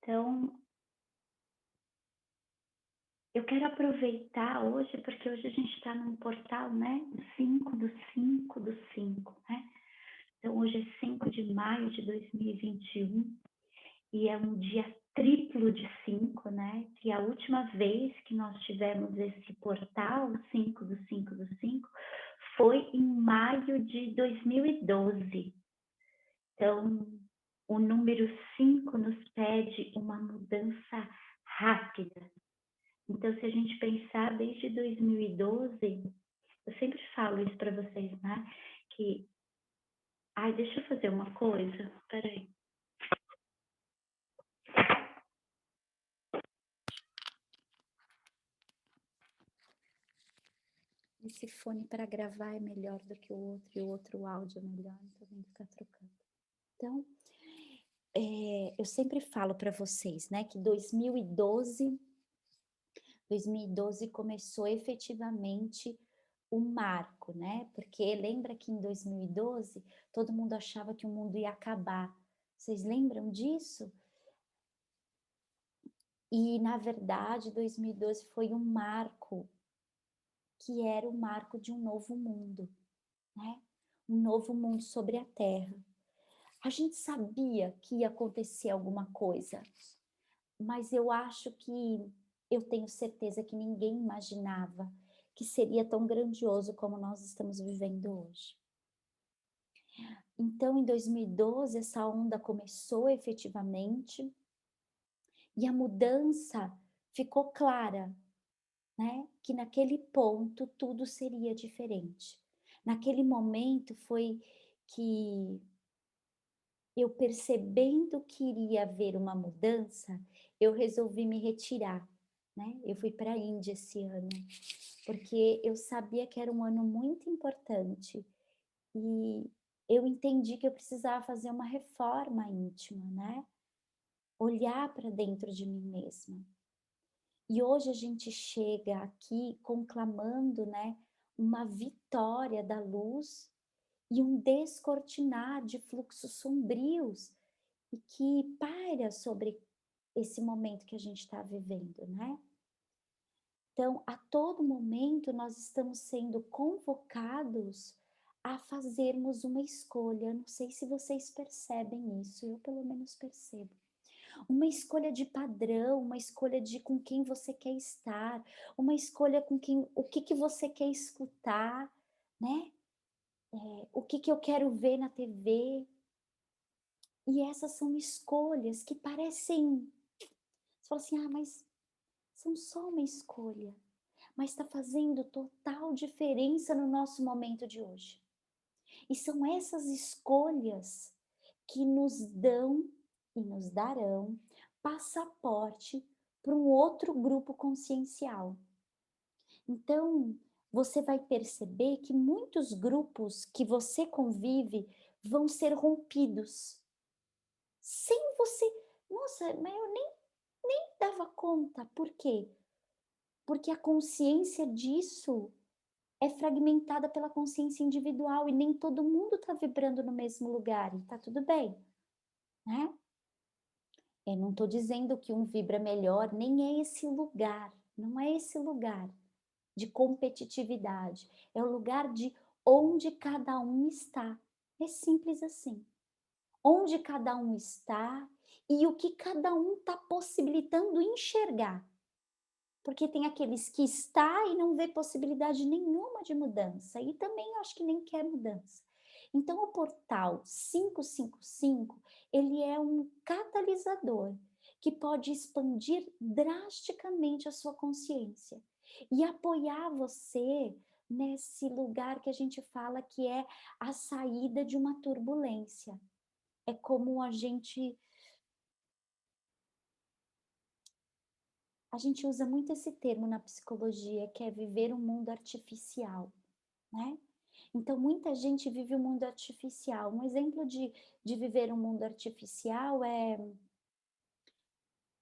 Então, eu quero aproveitar hoje, porque hoje a gente está num portal, né? 5/5/5, né? Então, hoje é 5 de maio de 2021 e é um dia triplo de 5, né? Que a última vez que nós tivemos esse portal, 5/5/5, foi em maio de 2012. Então, o número 5 nos pede uma mudança rápida. Então, se a gente pensar desde 2012, eu sempre falo isso para vocês, né? Que, ai, deixa eu fazer uma coisa, peraí. Esse fone para gravar é melhor do que o outro, e o outro áudio é melhor, então tem que ficar trocando. Então, eu sempre falo para vocês, né, que 2012 começou efetivamente o marco, né? Porque lembra que em 2012 todo mundo achava que o mundo ia acabar. Vocês lembram disso? E na verdade 2012 foi um marco, que era o marco de um novo mundo, né? Um novo mundo sobre a Terra. A gente sabia que ia acontecer alguma coisa, mas eu tenho certeza que ninguém imaginava que seria tão grandioso como nós estamos vivendo hoje. Então, em 2012, essa onda começou efetivamente e a mudança ficou clara, né? Que naquele ponto tudo seria diferente. Naquele momento foi que eu, percebendo que iria haver uma mudança, eu resolvi me retirar, né? Eu fui para a Índia esse ano, porque eu sabia que era um ano muito importante e eu entendi que eu precisava fazer uma reforma íntima, né? Olhar para dentro de mim mesma. E hoje a gente chega aqui conclamando, né, uma vitória da luz e um descortinar de fluxos sombrios e que paira sobre esse momento que a gente está vivendo, né? Então, a todo momento nós estamos sendo convocados a fazermos uma escolha. Não sei se vocês percebem isso, eu pelo menos percebo. Uma escolha de padrão, uma escolha de com quem você quer estar, uma escolha com quem, o que que você quer escutar, né? O que que eu quero ver na TV. E essas são escolhas que parecem, você fala assim, ah, mas são só uma escolha, mas está fazendo total diferença no nosso momento de hoje. E são essas escolhas que nos dão e nos darão passaporte para um outro grupo consciencial. Então, você vai perceber que muitos grupos que você convive vão ser rompidos, sem você... Nossa, mas eu nem dava conta. Por quê? Porque a consciência disso é fragmentada pela consciência individual e nem todo mundo está vibrando no mesmo lugar e tá tudo bem, né? Eu não estou dizendo que um vibra melhor, nem é esse lugar, não é esse lugar de competitividade, é o lugar de onde cada um está. É simples assim. Onde cada um está e o que cada um está possibilitando enxergar. Porque tem aqueles que está e não vê possibilidade nenhuma de mudança, e também acho que nem quer mudança. Então, o portal 555, ele é um catalisador que pode expandir drasticamente a sua consciência e apoiar você nesse lugar que a gente fala que é a saída de uma turbulência. É como a gente usa muito esse termo na psicologia, que é viver um mundo artificial, né? Então, muita gente vive um mundo artificial. Um exemplo de viver um mundo artificial é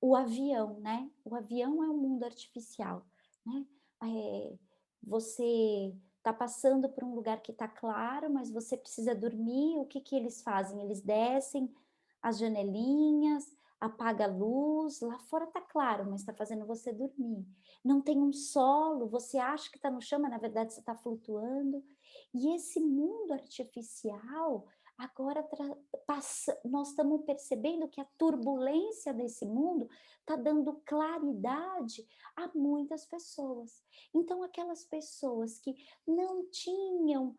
o avião, né? O avião é um mundo artificial, né? É, você está passando por um lugar que está claro, mas você precisa dormir. O que que eles fazem? Eles descem as janelinhas, apaga a luz, lá fora tá claro, mas está fazendo você dormir. Não tem um solo, você acha que está no chão, mas na verdade você está flutuando. E esse mundo artificial, agora nós estamos percebendo que a turbulência desse mundo está dando claridade a muitas pessoas. Então, aquelas pessoas que não tinham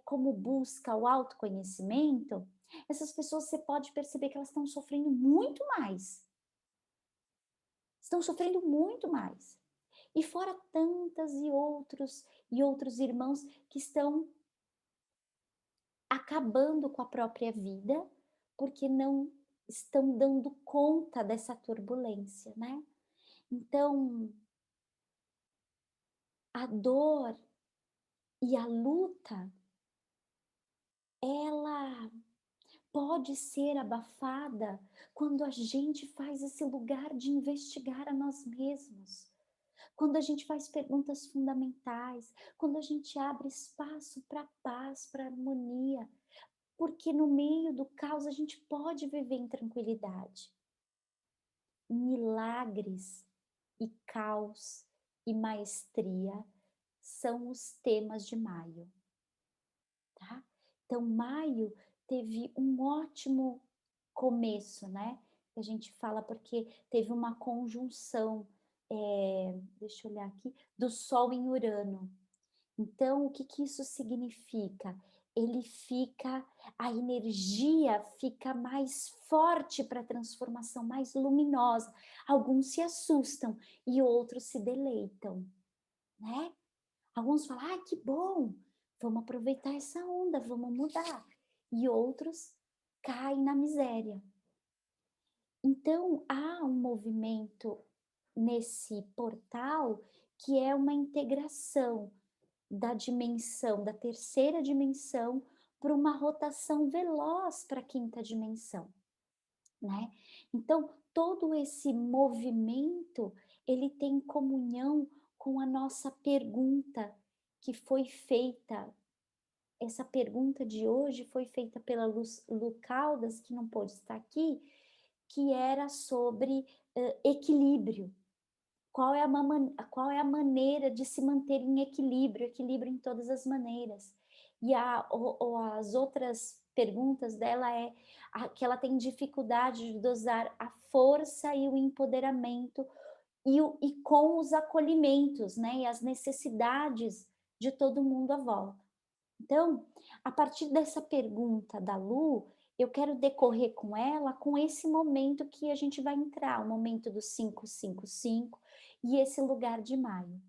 como busca o autoconhecimento, essas pessoas você pode perceber que elas estão sofrendo muito mais. Estão sofrendo muito mais. E fora tantas e outros irmãos que estão acabando com a própria vida, porque não estão dando conta dessa turbulência, né? Então, a dor e a luta, ela pode ser abafada quando a gente faz esse lugar de investigar a nós mesmos. Quando a gente faz perguntas fundamentais, quando a gente abre espaço para paz, para harmonia, porque no meio do caos a gente pode viver em tranquilidade. Milagres e caos e maestria são os temas de maio, tá? Então, maio teve um ótimo começo, né? A gente fala porque teve uma conjunção, deixa eu olhar aqui, do Sol em Urano. Então, o que que isso significa? A energia fica mais forte para a transformação, mais luminosa. Alguns se assustam e outros se deleitam, né? Alguns falam, ah, que bom, vamos aproveitar essa onda, vamos mudar. E outros caem na miséria. Então, há um movimento nesse portal que é uma integração da terceira dimensão, para uma rotação veloz para a quinta dimensão, né? Então, todo esse movimento, ele tem comunhão com a nossa pergunta que foi feita. Essa pergunta de hoje foi feita pela Lu Caldas, que não pôde estar aqui, que era sobre equilíbrio. Qual é a maneira de se manter em equilíbrio, equilíbrio em todas as maneiras. E as outras perguntas dela que ela tem dificuldade de dosar a força e o empoderamento e com os acolhimentos, né, e as necessidades de todo mundo à volta. Então, a partir dessa pergunta da Lu, eu quero decorrer com ela com esse momento que a gente vai entrar, o momento do 555 e esse lugar de maio.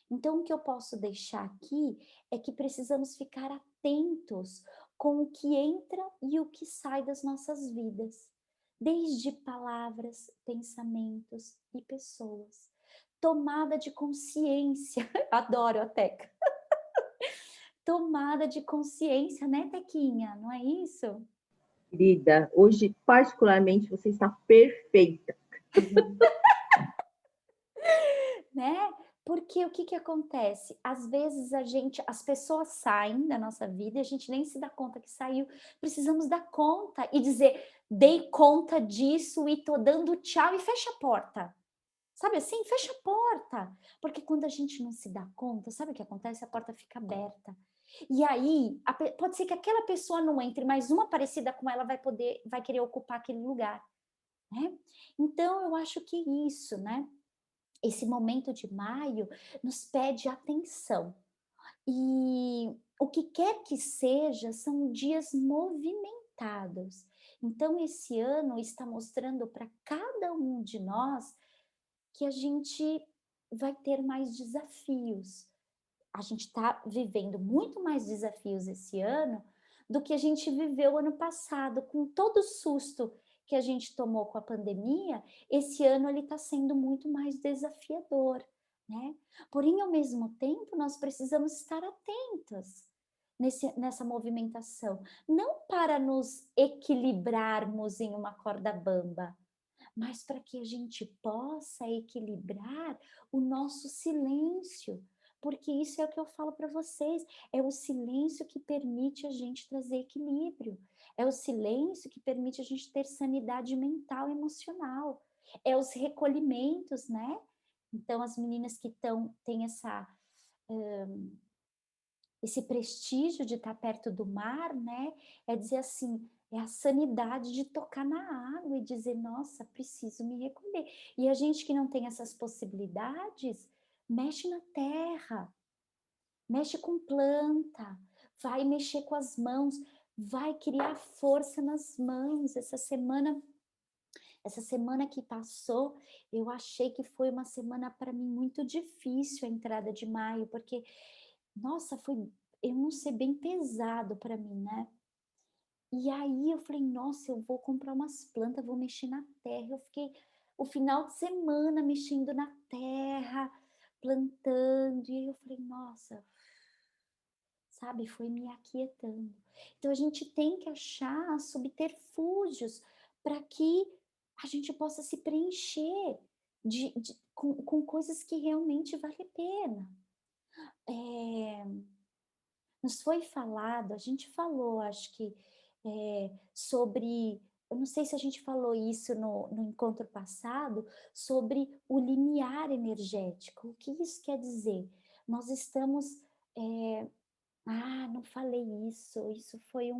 Então, o que eu posso deixar aqui é que precisamos ficar atentos com o que entra e o que sai das nossas vidas, desde palavras, pensamentos e pessoas. Tomada de consciência, adoro a Teca. Tomada de consciência, né, Tequinha? Não é isso? Querida, hoje particularmente você está perfeita. Né? Porque o que que acontece? Às vezes as pessoas saem da nossa vida e a gente nem se dá conta que saiu. Precisamos dar conta e dizer, dei conta disso e tô dando tchau e fecha a porta. Sabe assim? Fecha a porta. Porque quando a gente não se dá conta, sabe o que acontece? A porta fica aberta. E aí, pode ser que aquela pessoa não entre, mas uma parecida com ela vai querer ocupar aquele lugar, né? Então, eu acho que isso, né? Esse momento de maio nos pede atenção. E o que quer que seja, são dias movimentados. Então, esse ano está mostrando para cada um de nós que a gente vai ter mais desafios. A gente está vivendo muito mais desafios esse ano do que a gente viveu ano passado, com todo o susto que a gente tomou com a pandemia. Esse ano ele está sendo muito mais desafiador, né? Porém, ao mesmo tempo, nós precisamos estar atentos nessa movimentação, não para nos equilibrarmos em uma corda bamba, mas para que a gente possa equilibrar o nosso silêncio, porque isso é o que eu falo para vocês, é o silêncio que permite a gente trazer equilíbrio, É o silêncio que permite a gente ter sanidade mental e emocional. É os recolhimentos, né? Então, as meninas que têm esse prestígio de estar perto do mar, né? É dizer assim, é a sanidade de tocar na água e dizer, nossa, preciso me recolher. E a gente que não tem essas possibilidades, mexe na terra, mexe com planta, vai mexer com as mãos, vai criar força nas mãos. Essa semana que passou, eu achei que foi uma semana para mim muito difícil a entrada de maio, porque, nossa, foi, eu não sei, bem pesado para mim, né? E aí eu falei, nossa, eu vou comprar umas plantas, vou mexer na terra. Eu fiquei o final de semana mexendo na terra, plantando, e aí eu falei, nossa, sabe, foi me aquietando. Então a gente tem que achar subterfúgios para que a gente possa se preencher com coisas que realmente vale a pena. Nos foi falado, a gente falou, acho que sobre, eu não sei se a gente falou isso no encontro passado, sobre o limiar energético. O que isso quer dizer? Nós estamos não falei isso. Isso foi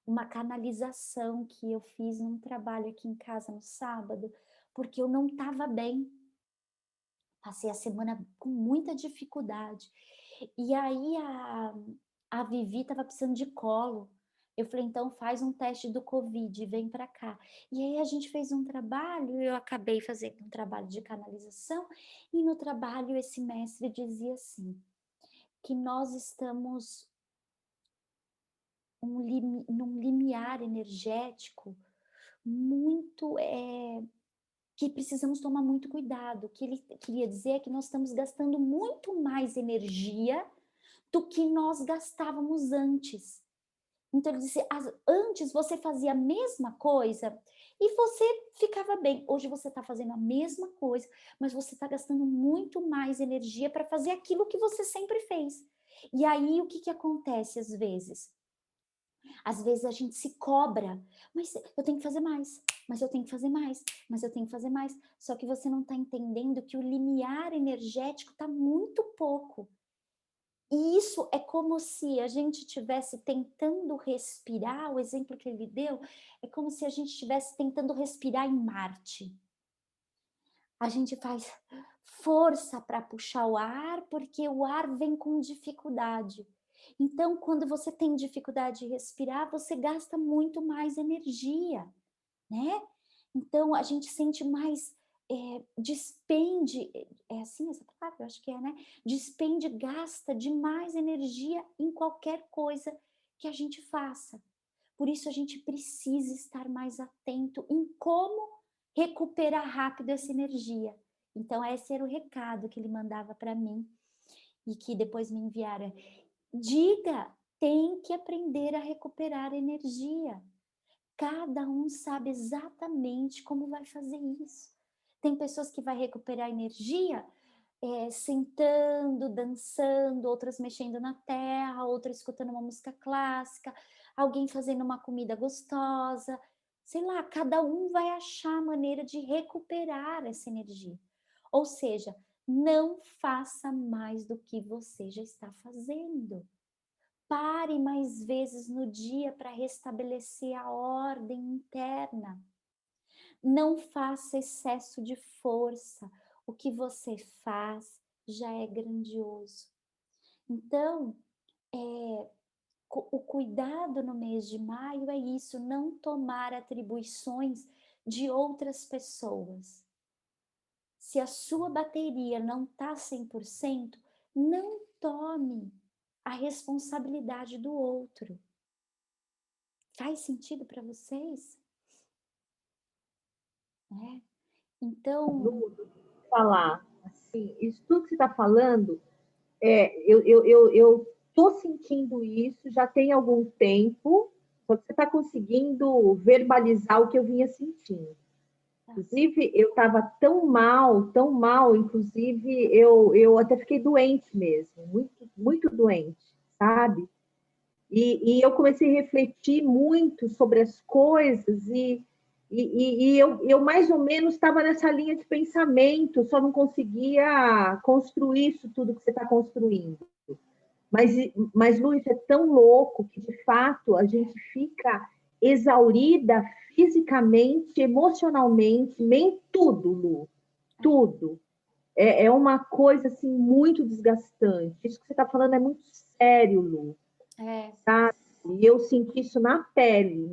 uma canalização que eu fiz num trabalho aqui em casa no sábado, porque eu não estava bem. Passei a semana com muita dificuldade. E aí a Vivi estava precisando de colo. Eu falei, então faz um teste do Covid, vem para cá. E aí a gente fez um trabalho, eu acabei fazendo um trabalho de canalização, e no trabalho esse mestre dizia assim, que nós estamos num limiar energético muito, que precisamos tomar muito cuidado. O que ele queria dizer é que nós estamos gastando muito mais energia do que nós gastávamos antes. Então, ele disse, antes você fazia a mesma coisa e você ficava bem. Hoje você está fazendo a mesma coisa, mas você está gastando muito mais energia para fazer aquilo que você sempre fez. E aí, o que acontece às vezes? Às vezes a gente se cobra, mas eu tenho que fazer mais, mas eu tenho que fazer mais, mas eu tenho que fazer mais. Só que você não está entendendo que o limiar energético está muito pouco. E isso é como se a gente estivesse tentando respirar, o exemplo que ele deu, é como se a gente estivesse tentando respirar em Marte. A gente faz força para puxar o ar, porque o ar vem com dificuldade. Então, quando você tem dificuldade de respirar, você gasta muito mais energia, né? Então, a gente sente mais, despende, é assim essa palavra? Eu acho que é, né? Despende, gasta de mais energia em qualquer coisa que a gente faça. Por isso, a gente precisa estar mais atento em como recuperar rápido essa energia. Então, esse era o recado que ele mandava para mim e que depois me enviaram. Diga, tem que aprender a recuperar energia. Cada um sabe exatamente como vai fazer isso. Tem pessoas que vai recuperar energia sentando, dançando, outras mexendo na terra, outras escutando uma música clássica, alguém fazendo uma comida gostosa. Sei lá, cada um vai achar a maneira de recuperar essa energia. Ou seja, não faça mais do que você já está fazendo. Pare mais vezes no dia para restabelecer a ordem interna. Não faça excesso de força. O que você faz já é grandioso. Então, o cuidado no mês de maio é isso, não tomar atribuições de outras pessoas. Se a sua bateria não está 100%, não tome a responsabilidade do outro. Faz sentido para vocês? Então, Lu, falar assim, isso tudo que você está falando, eu estou sentindo isso já tem algum tempo, só que você está conseguindo verbalizar o que eu vinha sentindo. Inclusive, eu estava tão mal, inclusive eu até fiquei doente mesmo, muito, muito doente, sabe? E eu comecei a refletir muito sobre as coisas e eu mais ou menos estava nessa linha de pensamento, só não conseguia construir isso tudo que você está construindo. Mas, Luiz, é tão louco que, de fato, a gente fica exaurida fisicamente, emocionalmente, tudo, Lu, tudo. É uma coisa, assim, muito desgastante. Isso que você está falando é muito sério, Lu. É. Sabe? E eu senti isso na pele,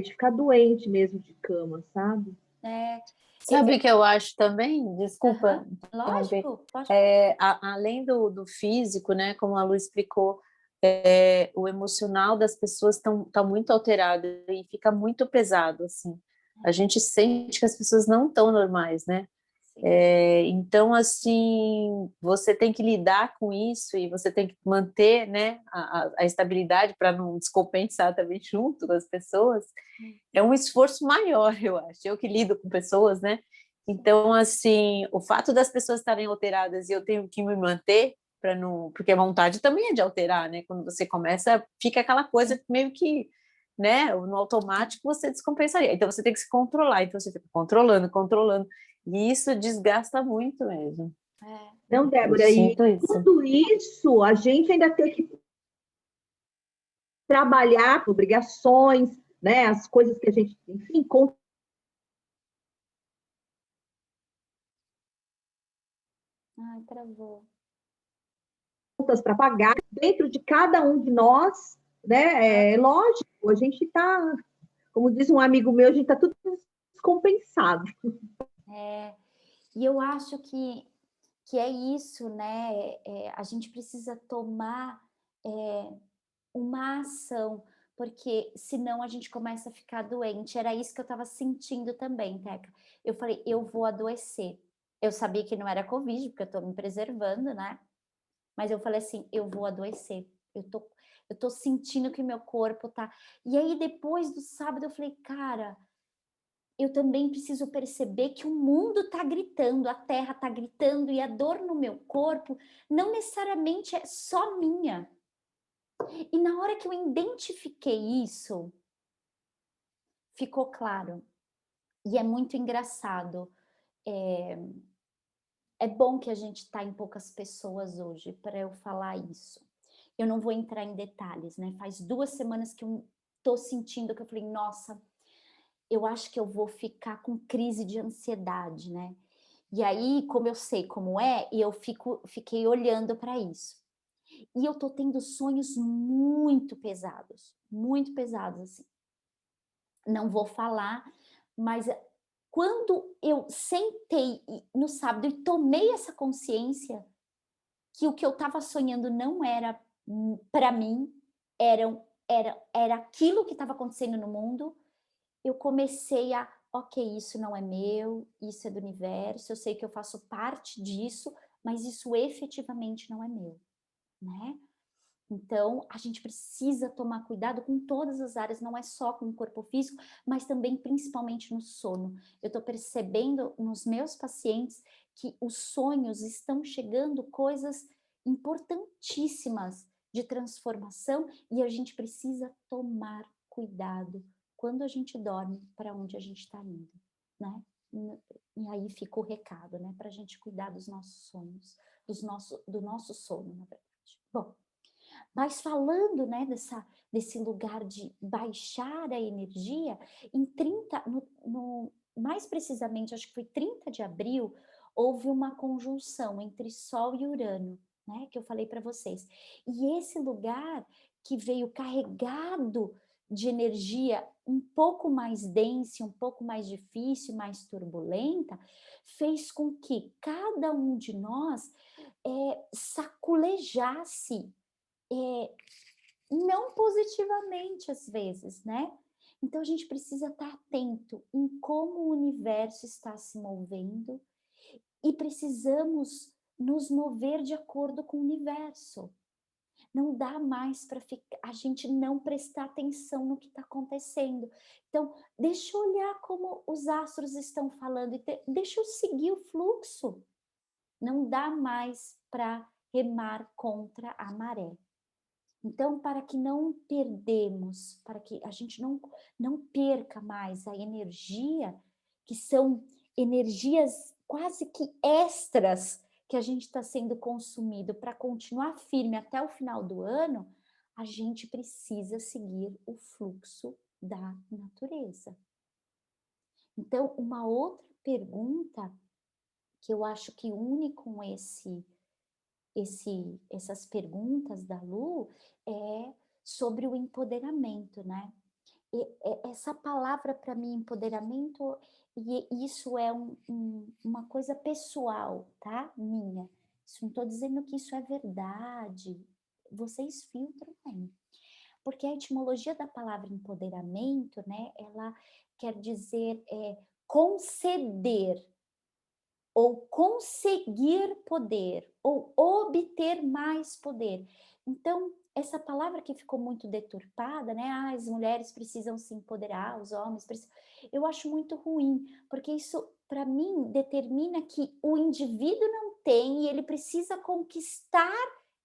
de ficar doente mesmo de cama, sabe? É, Sabe o que eu acho também? Desculpa interromper. lógico, pode. Além do físico, né, como a Lu explicou, o emocional das pessoas tá muito alterado e fica muito pesado, assim. A gente sente que as pessoas não estão normais, né? Então, assim, você tem que lidar com isso e você tem que manter, né, a estabilidade para não descompensar também junto com as pessoas. É um esforço maior, eu acho. Eu que lido com pessoas, né? Então, assim, o fato das pessoas estarem alteradas e eu tenho que me manter para não, porque a vontade também é de alterar, né? Quando você começa, fica aquela coisa meio que, né, no automático você descompensaria. Então você tem que se controlar. Então você fica controlando, controlando. E isso desgasta muito mesmo. Não, Eu Débora, e sinto isso. tudo isso a gente ainda tem que trabalhar com obrigações, né? As coisas que a gente, enfim, Ai, travou. contas para pagar dentro de cada um de nós, né? É lógico, a gente está, como diz um amigo meu, a gente está tudo descompensado. E eu acho que é isso, né? A gente precisa tomar uma ação, porque senão a gente começa a ficar doente. Era isso que eu estava sentindo também, Teca. Eu falei, eu vou adoecer. Eu sabia que não era Covid, porque eu estou me preservando, né? Mas eu falei assim, eu vou adoecer. Eu tô sentindo que meu corpo tá. E aí, depois do sábado, eu falei, cara, eu também preciso perceber que o mundo tá gritando, a terra tá gritando, e a dor no meu corpo não necessariamente é só minha. E na hora que eu identifiquei isso, ficou claro. E é muito engraçado. É bom que a gente está em poucas pessoas hoje para eu falar isso. Eu não vou entrar em detalhes, né? Faz 2 semanas que eu tô sentindo que eu falei, nossa, eu acho que eu vou ficar com crise de ansiedade, né? E aí, como eu sei como é, eu fiquei olhando para isso. E eu tô tendo sonhos muito pesados, assim. Não vou falar, mas quando eu sentei no sábado e tomei essa consciência que o que eu estava sonhando não era para mim, era aquilo que estava acontecendo no mundo, eu comecei a, ok, isso não é meu, isso é do universo, eu sei que eu faço parte disso, mas isso efetivamente não é meu, né? Então, a gente precisa tomar cuidado com todas as áreas, não é só com o corpo físico, mas também principalmente no sono. Eu estou percebendo nos meus pacientes que os sonhos estão chegando coisas importantíssimas de transformação e a gente precisa tomar cuidado quando a gente dorme para onde a gente está indo, né? E aí fica o recado, né? Para a gente cuidar dos nossos sonhos, do nosso sono, na verdade. Bom, mas falando, né, desse lugar de baixar a energia, em 30, mais precisamente, acho que foi 30 de abril, houve uma conjunção entre Sol e Urano, né, que eu falei para vocês. E esse lugar que veio carregado de energia um pouco mais densa, um pouco mais difícil, mais turbulenta, fez com que cada um de nós saculejasse não positivamente às vezes, né? Então a gente precisa estar atento em como o universo está se movendo e precisamos nos mover de acordo com o universo. Não dá mais para a gente não prestar atenção no que está acontecendo. Então, deixa eu olhar como os astros estão falando e deixa eu seguir o fluxo. Não dá mais para remar contra a maré. Então, para que não perdemos, para que a gente não perca mais a energia, que são energias quase que extras que a gente está sendo consumido para continuar firme até o final do ano, a gente precisa seguir o fluxo da natureza. Então, uma outra pergunta que eu acho que une com essas perguntas da Lu é sobre o empoderamento, né? Essa palavra para mim, empoderamento, e isso é uma coisa pessoal, tá? Minha. Isso, não estou dizendo que isso é verdade. Vocês filtram bem. Porque a etimologia da palavra empoderamento, né? Ela quer dizer conceder, ou conseguir poder, ou obter mais poder. Então, essa palavra que ficou muito deturpada, né? Ah, as mulheres precisam se empoderar, os homens precisam. Eu acho muito ruim, porque isso, para mim, determina que o indivíduo não tem e ele precisa conquistar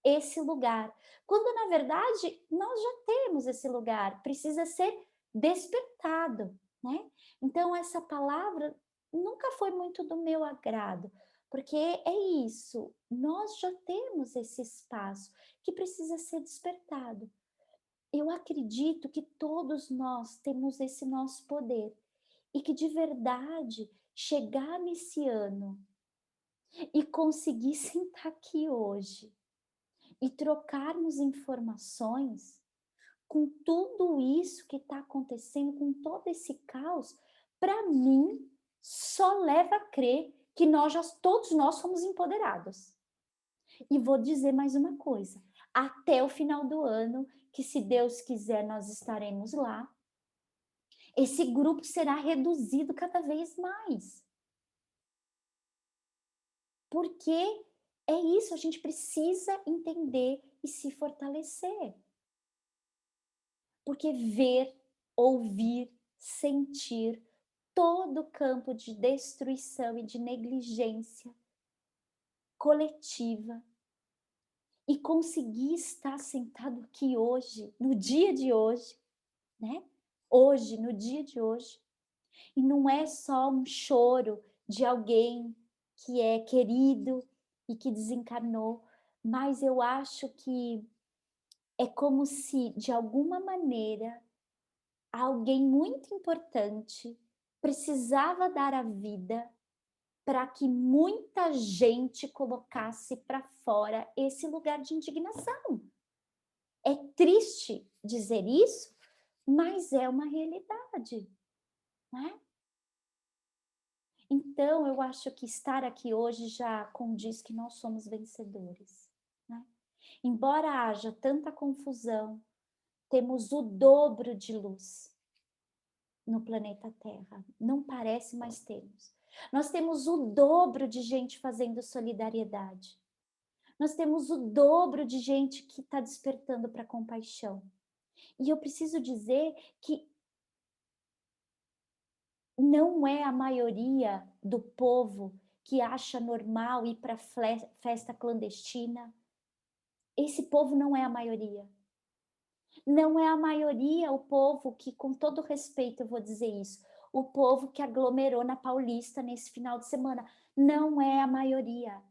esse lugar. Quando, na verdade, nós já temos esse lugar, precisa ser despertado, né? Então, essa palavra nunca foi muito do meu agrado, porque é isso, nós já temos esse espaço que precisa ser despertado. Eu acredito que todos nós temos esse nosso poder e que de verdade chegar nesse ano e conseguir sentar aqui hoje e trocarmos informações com tudo isso que está acontecendo, com todo esse caos, para mim, só leva a crer que todos nós somos empoderados. E vou dizer mais uma coisa, até o final do ano, que se Deus quiser nós estaremos lá, esse grupo será reduzido cada vez mais. Porque é isso, a gente precisa entender e se fortalecer. Porque ver, ouvir, sentir todo o campo de destruição e de negligência coletiva e conseguir estar sentado aqui hoje, no dia de hoje, né? Hoje, no dia de hoje. E não é só um choro de alguém que é querido e que desencarnou, mas eu acho que é como se, de alguma maneira, alguém muito importante precisava dar a vida para que muita gente colocasse para fora esse lugar de indignação. É triste dizer isso, mas é uma realidade, né? Então, eu acho que estar aqui hoje já condiz que nós somos vencedores, né? Embora haja tanta confusão, temos o dobro de luz no planeta Terra. Não parece, mas temos. Nós temos o dobro de gente fazendo solidariedade. Nós temos o dobro de gente que está despertando para compaixão. E eu preciso dizer que não é a maioria do povo que acha normal ir para festa clandestina. Esse povo não é a maioria. Não é a maioria o povo que, com todo respeito, eu vou dizer isso, o povo que aglomerou na Paulista nesse final de semana. Não é a maioria.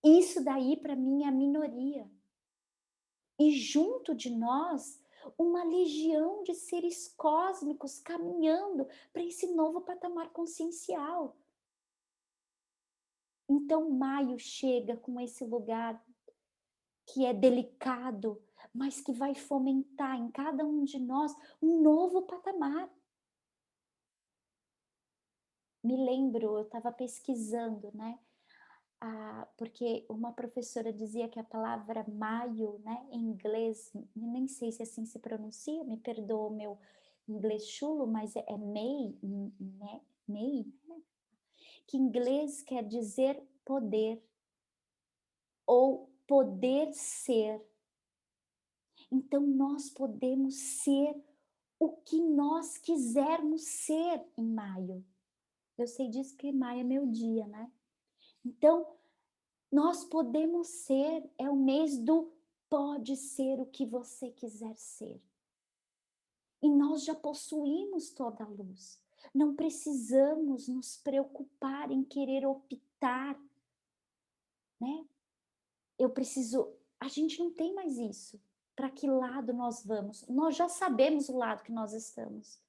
Isso daí, para mim, é a minoria. E junto de nós, uma legião de seres cósmicos caminhando para esse novo patamar consciencial. Então, maio chega com esse lugar que é delicado, mas que vai fomentar em cada um de nós um novo patamar. Me lembro, eu estava pesquisando, né? Porque uma professora dizia que a palavra maio, né, em inglês, nem sei se assim se pronuncia, me perdoa o meu inglês chulo, mas é May, né? May, né? Que em inglês quer dizer poder ou poder ser. Então nós podemos ser o que nós quisermos ser em maio. Eu sei disso que maio é meu dia, né? Então, nós podemos ser, é o mês do pode ser o que você quiser ser. E nós já possuímos toda a luz. Não precisamos nos preocupar em querer optar, né? A gente não tem mais isso. Para que lado nós vamos? Nós já sabemos o lado que nós estamos.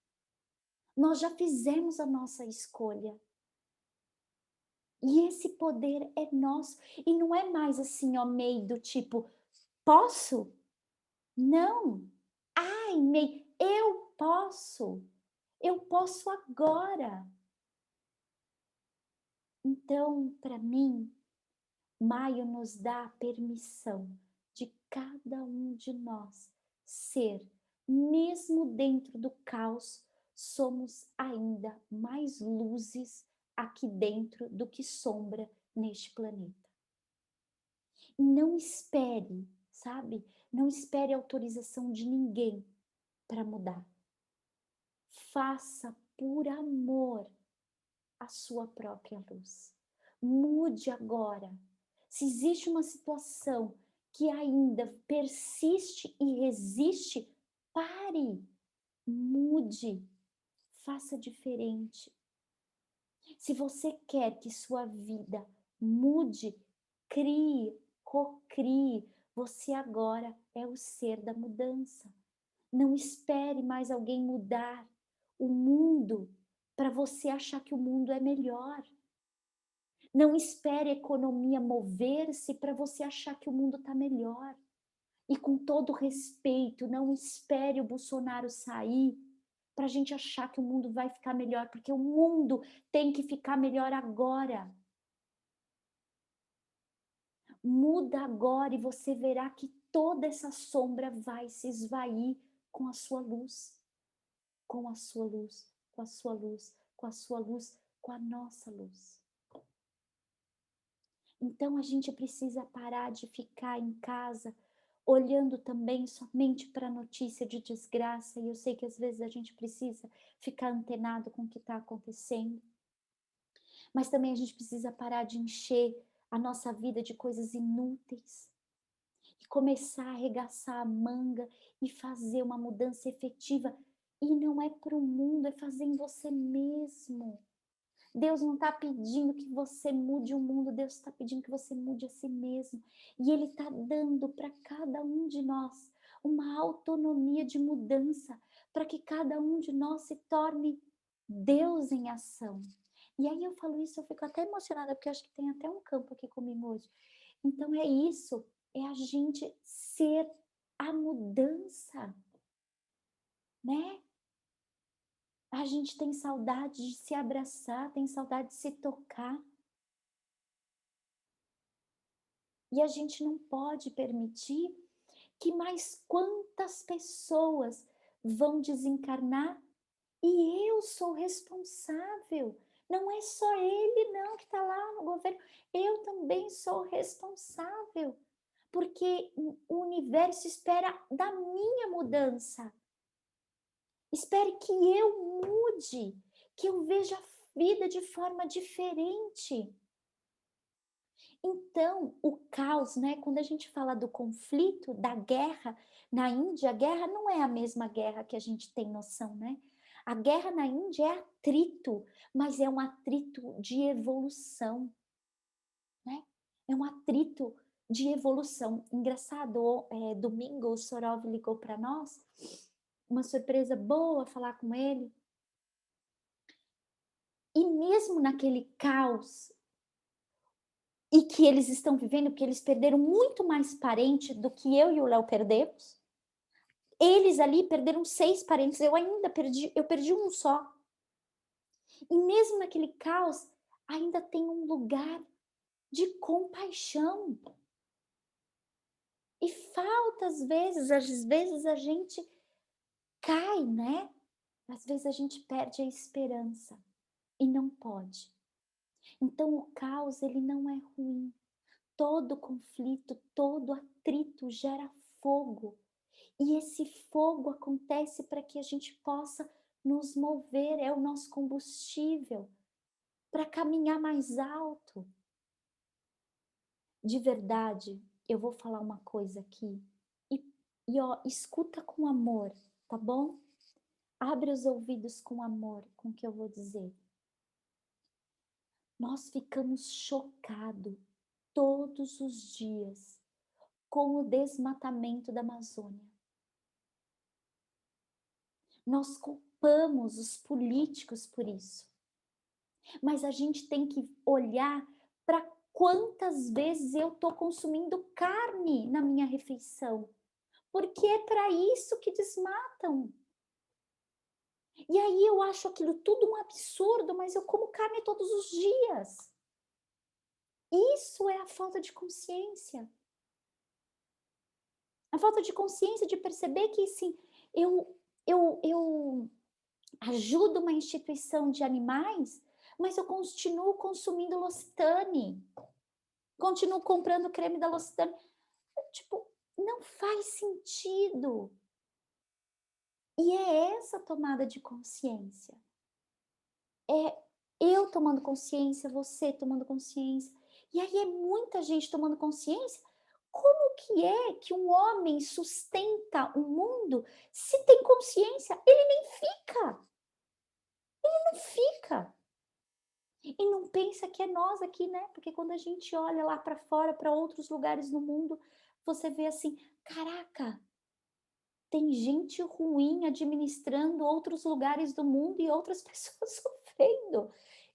Nós já fizemos a nossa escolha. E esse poder é nosso. E não é mais assim, ó, meio do tipo, posso? Não. Ai, meio, eu posso. Eu posso agora. Então, para mim, maio nos dá a permissão de cada um de nós ser, mesmo dentro do caos, somos ainda mais luzes aqui dentro do que sombra neste planeta. E não espere, sabe? Não espere autorização de ninguém para mudar. Faça por amor a sua própria luz. Mude agora. Se existe uma situação que ainda persiste e resiste, pare, mude, faça diferente. Se você quer que sua vida mude, crie, cocrie. Você agora é o ser da mudança. Não espere mais alguém mudar o mundo para você achar que o mundo é melhor. Não espere a economia mover-se para você achar que o mundo está melhor. E com todo respeito, não espere o Bolsonaro sair para a gente achar que o mundo vai ficar melhor, porque o mundo tem que ficar melhor agora. Muda agora e você verá que toda essa sombra vai se esvair com a sua luz. Com a sua luz, com a sua luz, com a sua luz, com a nossa luz. Então a gente precisa parar de ficar em casa olhando também somente para a notícia de desgraça, e eu sei que às vezes a gente precisa ficar antenado com o que está acontecendo, mas também a gente precisa parar de encher a nossa vida de coisas inúteis e começar a arregaçar a manga e fazer uma mudança efetiva. E não é para o mundo, é fazer em você mesmo. Deus não está pedindo que você mude o mundo, Deus está pedindo que você mude a si mesmo. E Ele está dando para cada um de nós uma autonomia de mudança, para que cada um de nós se torne Deus em ação. E aí eu falo isso, eu fico até emocionada, porque eu acho que tem até um campo aqui comigo hoje. Então é isso, é a gente ser a mudança, né? A gente tem saudade de se abraçar, tem saudade de se tocar. E a gente não pode permitir que mais quantas pessoas vão desencarnar e eu sou responsável. Não é só ele não que está lá no governo, eu também sou responsável. Porque o universo espera da minha mudança. Espere que eu mude, que eu veja a vida de forma diferente. Então, o caos, né? Quando a gente fala do conflito, da guerra na Índia, a guerra não é a mesma guerra que a gente tem noção, né? A guerra na Índia é atrito, mas é um atrito de evolução, né? É um atrito de evolução. Engraçado, domingo o Sorov ligou para nós, uma surpresa boa falar com ele. E mesmo naquele caos e que eles estão vivendo, porque eles perderam muito mais parente do que eu e o Léo perdemos. Eles ali perderam 6 parentes, eu perdi um só. E mesmo naquele caos, ainda tem um lugar de compaixão. E falta às vezes a gente cai, né? Às vezes a gente perde a esperança e não pode. Então o caos, ele não é ruim. Todo conflito, todo atrito gera fogo. E esse fogo acontece para que a gente possa nos mover, é o nosso combustível para caminhar mais alto. De verdade, eu vou falar uma coisa aqui, e ó, escuta com amor, tá bom? Abre os ouvidos com amor com o que eu vou dizer. Nós ficamos chocados todos os dias com o desmatamento da Amazônia. Nós culpamos os políticos por isso. Mas a gente tem que olhar para quantas vezes eu estou consumindo carne na minha refeição. Porque é para isso que desmatam. E aí eu acho aquilo tudo um absurdo, mas eu como carne todos os dias. Isso é a falta de consciência. A falta de consciência de perceber que, sim, eu ajudo uma instituição de animais, mas eu continuo consumindo L'Occitane. Continuo comprando creme da L'Occitane. Tipo, não faz sentido. E é essa tomada de consciência. É eu tomando consciência, você tomando consciência. E aí é muita gente tomando consciência. Como que é que um homem sustenta o mundo se tem consciência? Ele nem fica. Ele não fica. E não pensa que é nós aqui, né? Porque quando a gente olha lá para fora, para outros lugares no mundo, você vê assim, caraca, tem gente ruim administrando outros lugares do mundo e outras pessoas sofrendo.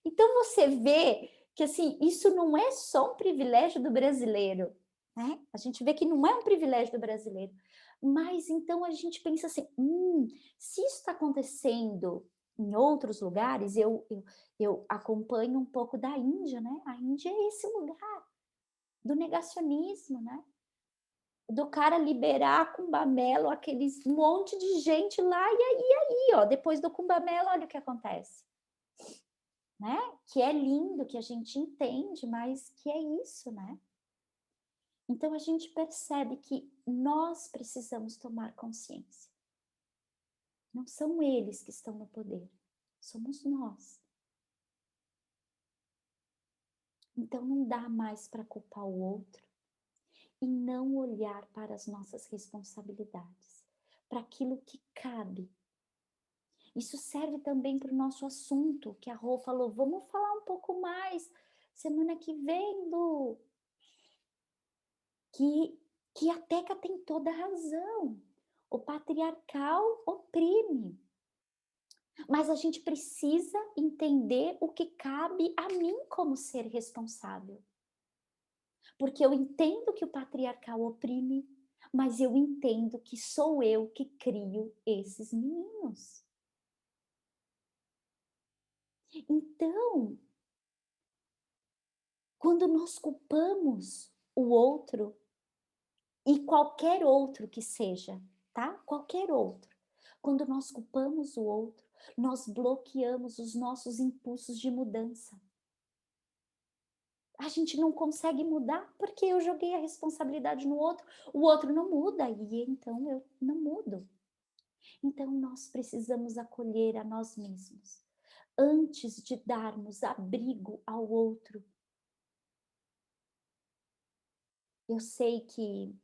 Então você vê que assim, isso não é só um privilégio do brasileiro, né? A gente vê que não é um privilégio do brasileiro. Mas então a gente pensa assim, se isso está acontecendo em outros lugares, eu acompanho um pouco da Índia, né? A Índia é esse lugar do negacionismo, né? Do cara liberar Cumbamelo, aqueles monte de gente lá, e aí, ó, depois do Cumbamelo, olha o que acontece, né? Que é lindo, que a gente entende, mas que é isso, né? Então a gente percebe que nós precisamos tomar consciência. Não são eles que estão no poder, somos nós. Então não dá mais para culpar o outro e não olhar para as nossas responsabilidades, para aquilo que cabe. Isso serve também para o nosso assunto, que a Rô falou, vamos falar um pouco mais semana que vem, Lu. Que a Teca tem toda a razão. O patriarcal oprime. Mas a gente precisa entender o que cabe a mim como ser responsável. Porque eu entendo que o patriarcal oprime, mas eu entendo que sou eu que crio esses meninos. Então, quando nós culpamos o outro, e qualquer outro que seja, tá? Qualquer outro. Quando nós culpamos o outro, nós bloqueamos os nossos impulsos de mudança. A gente não consegue mudar porque eu joguei a responsabilidade no outro, o outro não muda e então eu não mudo. Então nós precisamos acolher a nós mesmos antes de darmos abrigo ao outro. Eu sei que,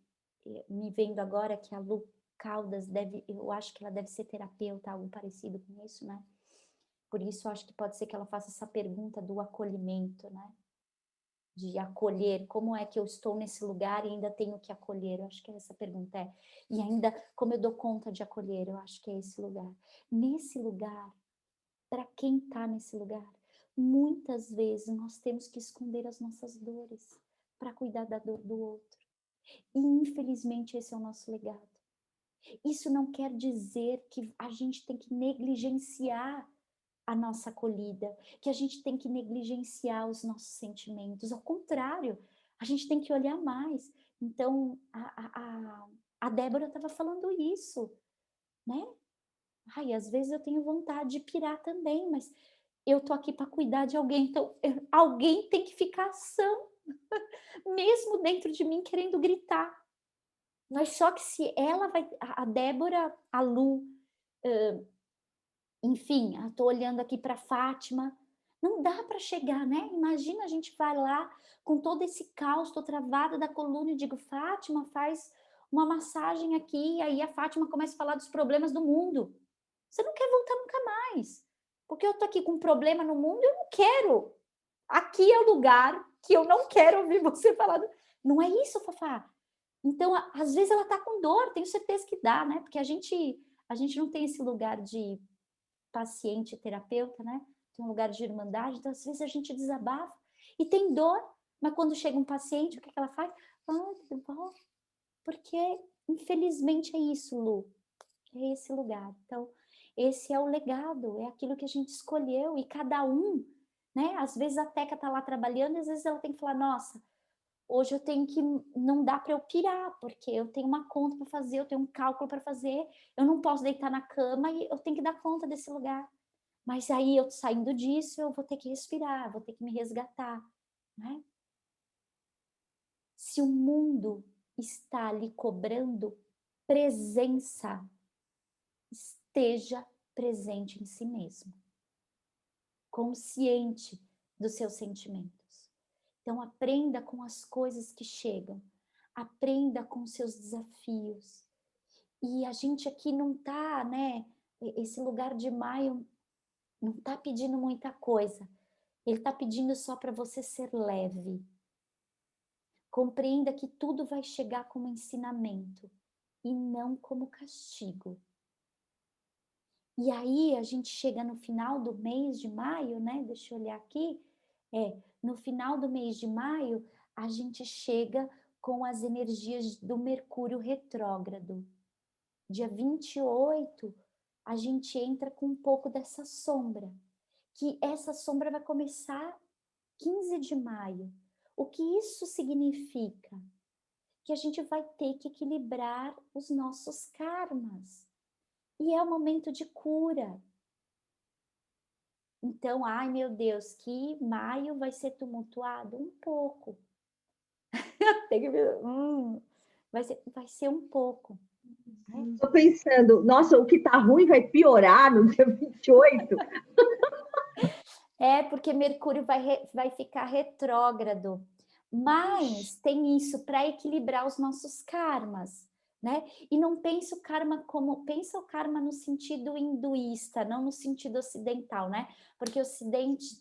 me vendo agora que a Lu Caldas eu acho que ela deve ser terapeuta, algo parecido com isso, né? Por isso, eu acho que pode ser que ela faça essa pergunta do acolhimento, né? De acolher, como é que eu estou nesse lugar e ainda tenho que acolher? Eu acho que essa pergunta é. E ainda, como eu dou conta de acolher? Eu acho que é esse lugar. Nesse lugar, para quem está nesse lugar, muitas vezes nós temos que esconder as nossas dores para cuidar da dor do outro. E, infelizmente, esse é o nosso legado. Isso não quer dizer que a gente tem que negligenciar a nossa acolhida, que a gente tem que negligenciar os nossos sentimentos. Ao contrário, a gente tem que olhar mais. Então, a Débora estava falando isso, né? Ai, às vezes eu tenho vontade de pirar também, mas eu tô aqui para cuidar de alguém, então alguém tem que ficar são, mesmo dentro de mim querendo gritar. Mas só que se ela vai, a Débora, a Lu, enfim, eu tô olhando aqui para Fátima, Não dá para chegar, né? Imagina, a gente vai lá com todo esse caos, tô travada da coluna e digo, Fátima, faz uma massagem aqui, e aí a Fátima começa a falar dos problemas do mundo. Você não quer voltar nunca mais, porque eu tô aqui com um problema no mundo, eu não quero. Aqui é o lugar que eu não quero ouvir você falar. Não é isso, Fafá. Então, às vezes ela tá com dor, tenho certeza que dá, né? Porque a gente não tem esse lugar de paciente terapeuta, né? Tem um lugar de irmandade, então às vezes a gente desabafa e tem dor, mas quando chega um paciente, o que ela faz? Ah, tudo bom? Porque, infelizmente, é isso, Lu. É esse lugar. Então, esse é o legado, é aquilo que a gente escolheu, e cada um, né? Às vezes a Teca tá lá trabalhando, às vezes ela tem que falar, nossa, hoje eu tenho que, não dá para eu pirar, porque eu tenho uma conta para fazer, eu tenho um cálculo para fazer, eu não posso deitar na cama e eu tenho que dar conta desse lugar. Mas aí eu saindo disso, eu vou ter que respirar, vou ter que me resgatar, né? Se o mundo está lhe cobrando presença, esteja presente em si mesmo, consciente dos seus sentimentos. Então aprenda com as coisas que chegam, aprenda com seus desafios. E a gente aqui não tá, né? Esse lugar de maio não tá pedindo muita coisa. Ele está pedindo só para você ser leve. Compreenda que tudo vai chegar como ensinamento e não como castigo. E aí a gente chega no final do mês de maio, né? Deixa eu olhar aqui. No final do mês de maio, a gente chega com as energias do Mercúrio retrógrado. Dia 28, a gente entra com um pouco dessa sombra. Que essa sombra vai começar 15 de maio. O que isso significa? Que a gente vai ter que equilibrar os nossos karmas. E é um momento de cura. Então, ai meu Deus, que maio vai ser tumultuado? Um pouco. Vai ser um pouco. Estou pensando, nossa, o que está ruim vai piorar no dia 28. Porque Mercúrio vai ficar retrógrado. Mas tem isso para equilibrar os nossos karmas, né? E não pensa o karma pensa o karma no sentido hinduísta, não no sentido ocidental, né? Porque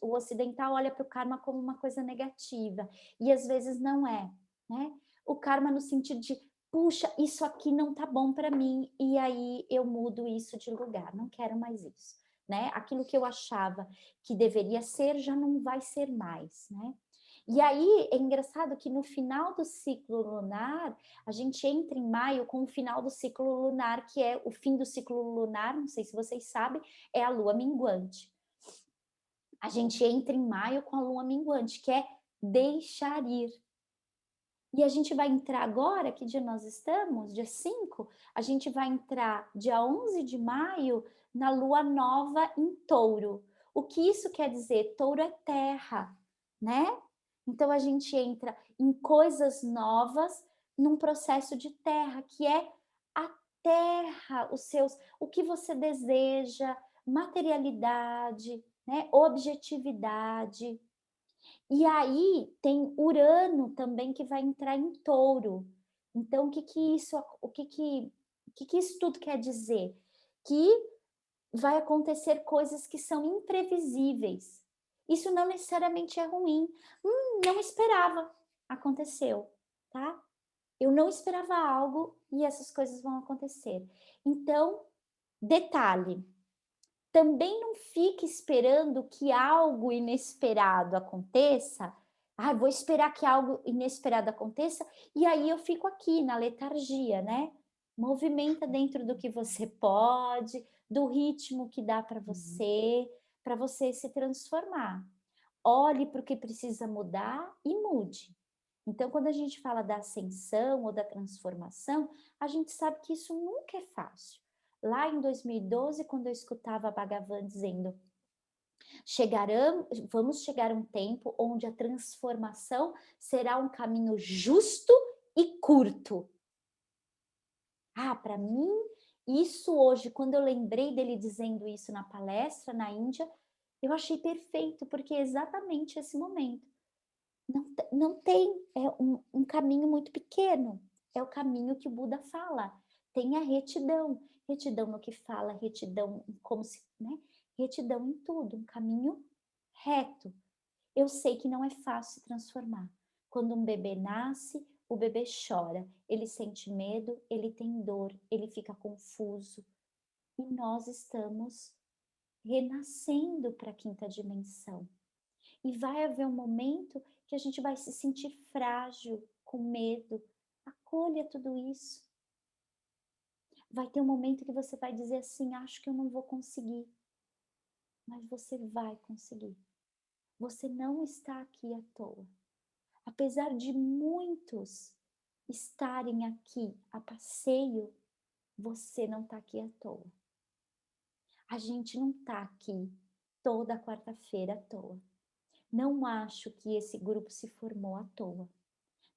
o ocidental olha para o karma como uma coisa negativa, e às vezes não é, né? O karma no sentido de, puxa, isso aqui não tá bom para mim, e aí eu mudo isso de lugar, não quero mais isso, né? Aquilo que eu achava que deveria ser já não vai ser mais, né? E aí é engraçado que no final do ciclo lunar, a gente entra em maio com o final do ciclo lunar, que é o fim do ciclo lunar, não sei se vocês sabem, é a lua minguante. A gente entra em maio com a lua minguante, que é deixar ir. E a gente vai entrar agora, que dia nós estamos? Dia 5, a gente vai entrar dia 11 de maio na lua nova em Touro. O que isso quer dizer? Touro é terra, né? Então a gente entra em coisas novas num processo de terra, que é a terra, o que você deseja, materialidade, né? Objetividade. E aí tem Urano também que vai entrar em Touro. Então o que isso tudo quer dizer? Que vai acontecer coisas que são imprevisíveis. Isso não necessariamente é ruim. Não esperava, aconteceu, tá? Eu não esperava algo e essas coisas vão acontecer. Então, detalhe, também não fique esperando que algo inesperado aconteça. Vou esperar que algo inesperado aconteça e aí eu fico aqui na letargia, né? Movimenta dentro do que você pode, do ritmo que dá para você se transformar. Olhe para o que precisa mudar e mude. Então, quando a gente fala da ascensão ou da transformação, a gente sabe que isso nunca é fácil. Lá em 2012, quando eu escutava a Bhagavan dizendo vamos chegar a um tempo onde a transformação será um caminho justo e curto. Para mim, isso hoje, quando eu lembrei dele dizendo isso na palestra na Índia, Eu achei perfeito, porque é exatamente esse momento. Não tem, é um caminho muito pequeno, é o caminho que o Buda fala. Tem a retidão, retidão no que fala, retidão em como se, né? Retidão em tudo, um caminho reto. Eu sei que não é fácil transformar. Quando um bebê nasce, o bebê chora, ele sente medo, ele tem dor, ele fica confuso. E nós estamos renascendo para a quinta dimensão. E vai haver um momento que a gente vai se sentir frágil, com medo. Acolha tudo isso. Vai ter um momento que você vai dizer assim: acho que eu não vou conseguir. Mas você vai conseguir. Você não está aqui à toa. Apesar de muitos estarem aqui a passeio, você não está aqui à toa. A gente não está aqui toda quarta-feira à toa. Não acho que esse grupo se formou à toa.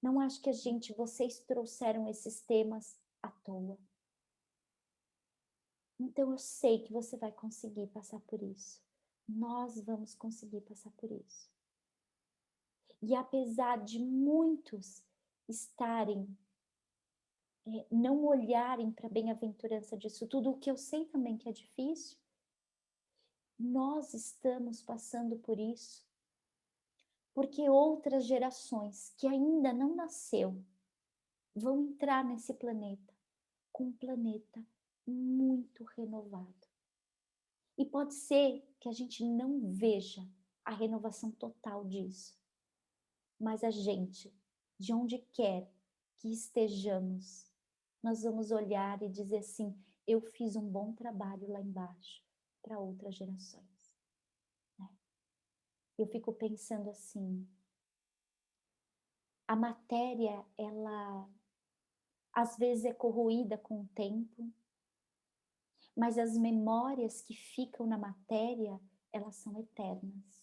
Não acho que vocês trouxeram esses temas à toa. Então eu sei que você vai conseguir passar por isso. Nós vamos conseguir passar por isso. E apesar de muitos estarem, não olharem para a bem-aventurança disso tudo, o que eu sei também que é difícil, nós estamos passando por isso porque outras gerações que ainda não nasceu vão entrar nesse planeta com um planeta muito renovado. E pode ser que a gente não veja a renovação total disso, mas a gente, de onde quer que estejamos, nós vamos olhar e dizer assim: eu fiz um bom trabalho lá embaixo para outras gerações. Né? Eu fico pensando assim, a matéria, ela às vezes é corroída com o tempo, mas as memórias que ficam na matéria, elas são eternas.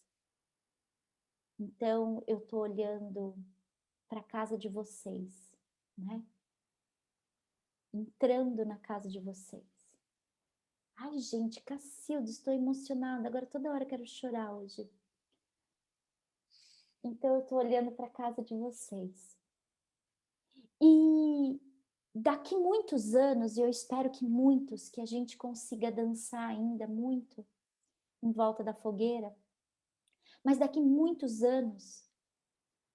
Então, eu estou olhando para a casa de vocês, né? Entrando na casa de vocês. Ai, gente, Cacilda, estou emocionada. Agora toda hora eu quero chorar hoje. Então, eu estou olhando para a casa de vocês. E daqui muitos anos, e eu espero que muitos, que a gente consiga dançar ainda muito em volta da fogueira, mas daqui muitos anos,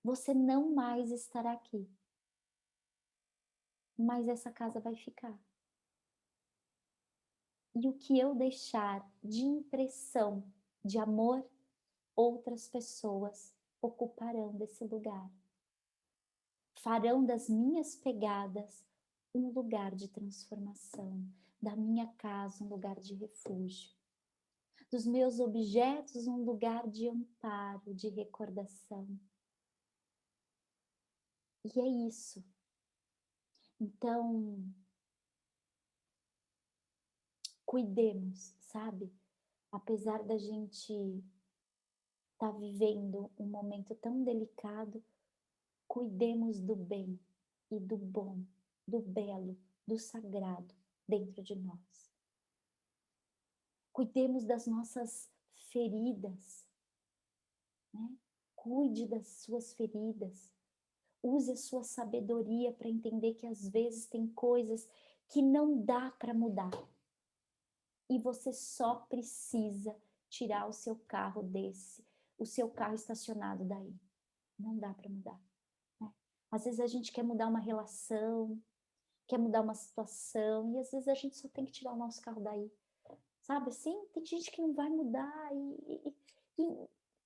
você não mais estará aqui. Mas essa casa vai ficar. E o que eu deixar de impressão, de amor, outras pessoas ocuparão desse lugar. Farão das minhas pegadas um lugar de transformação, da minha casa um lugar de refúgio, dos meus objetos um lugar de amparo, de recordação. E é isso. Então, cuidemos, sabe? Apesar da gente estar vivendo um momento tão delicado, cuidemos do bem e do bom, do belo, do sagrado dentro de nós. Cuidemos das nossas feridas, né? Cuide das suas feridas. Use a sua sabedoria para entender que às vezes tem coisas que não dá para mudar. E você só precisa tirar o seu carro o seu carro estacionado daí. Não dá para mudar. Né? Às vezes a gente quer mudar uma relação, quer mudar uma situação, e às vezes a gente só tem que tirar o nosso carro daí. Sabe assim? Tem gente que não vai mudar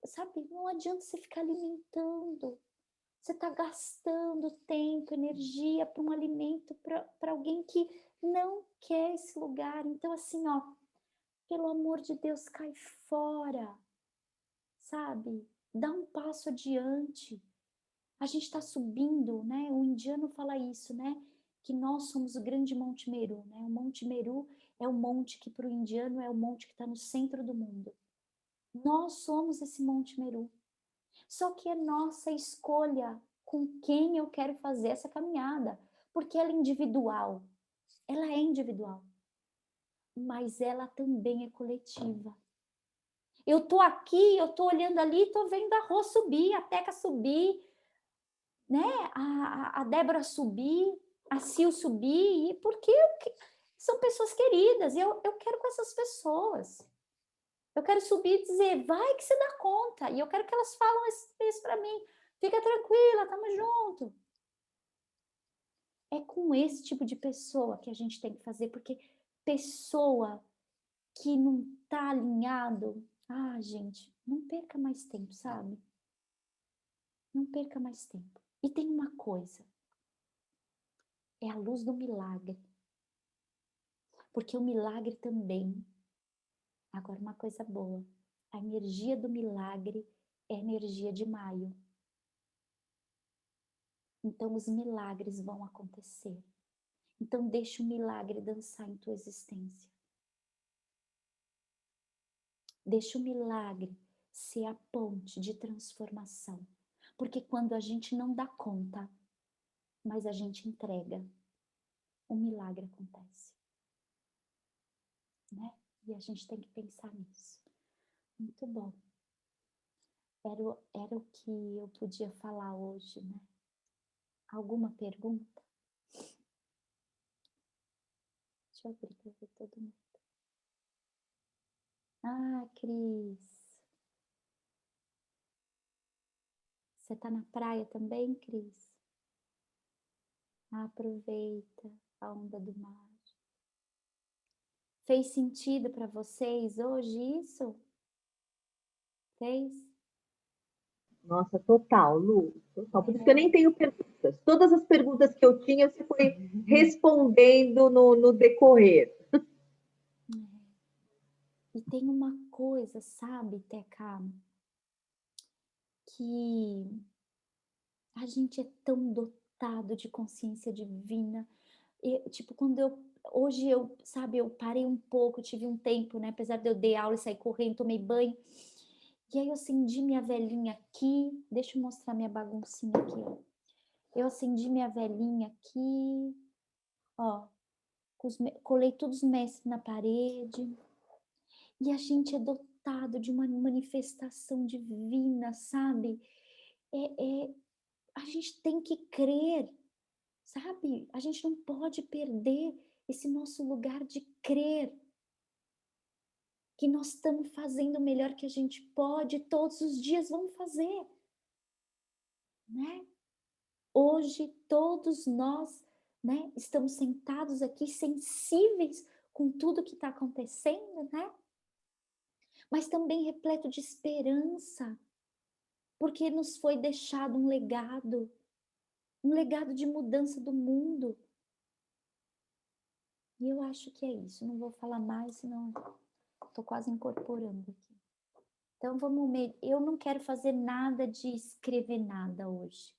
sabe, não adianta você ficar alimentando. Você está gastando tempo, energia para um alimento para alguém que não quer esse lugar. Então, assim, ó, pelo amor de Deus, cai fora, sabe? Dá um passo adiante. A gente está subindo, né? O indiano fala isso, né? Que nós somos o grande Monte Meru, né? O Monte Meru é o monte que para o indiano é o monte que está no centro do mundo. Nós somos esse Monte Meru. Só que é nossa escolha com quem eu quero fazer essa caminhada, porque ela é individual. Ela é individual, mas ela também é coletiva. Eu tô aqui, eu tô olhando ali, tô vendo a Rô subir, a Teca subir, né? A Débora subir, a Sil subir, e porque são pessoas queridas, e eu quero com essas pessoas. Eu quero subir e dizer, vai que você dá conta. E eu quero que elas falam isso para mim. Fica tranquila, tamo junto. É com esse tipo de pessoa que a gente tem que fazer, porque pessoa que não tá alinhado, gente, não perca mais tempo, sabe? Não perca mais tempo. E tem uma coisa, é a luz do milagre. Porque o milagre também, agora uma coisa boa, a energia do milagre é a energia de maio. Então os milagres vão acontecer. Então deixa o milagre dançar em tua existência. Deixa o milagre ser a ponte de transformação. Porque quando a gente não dá conta, mas a gente entrega, um milagre acontece. Né? E a gente tem que pensar nisso. Muito bom. Era o que eu podia falar hoje, né? Alguma pergunta? Deixa eu abrir para ver todo mundo. Cris. Você tá na praia também, Cris? Aproveita a onda do mar. Fez sentido para vocês hoje isso? Fez? Nossa, total, Lu, total. Por isso que eu nem tenho perguntas. Todas as perguntas que eu tinha, você foi respondendo no decorrer. E tem uma coisa, sabe, Teca, que a gente é tão dotado de consciência divina. Tipo, hoje sabe, eu parei um pouco, tive um tempo, né? Apesar de eu dar aula e sair correndo, tomei banho. E aí eu acendi minha velhinha aqui. Deixa eu mostrar minha baguncinha aqui, ó. Eu acendi minha velhinha aqui, ó. Colei todos os mestres na parede. E a gente é dotado de uma manifestação divina, sabe? A gente tem que crer, sabe? A gente não pode perder esse nosso lugar de crer. Que nós estamos fazendo o melhor que a gente pode, todos os dias vamos fazer, né? Hoje todos nós, né, estamos sentados aqui sensíveis com tudo que está acontecendo, né? Mas também repleto de esperança, porque nos foi deixado um legado de mudança do mundo. E eu acho que é isso. Não vou falar mais, senão estou quase incorporando aqui. Então eu não quero fazer nada de escrever nada hoje.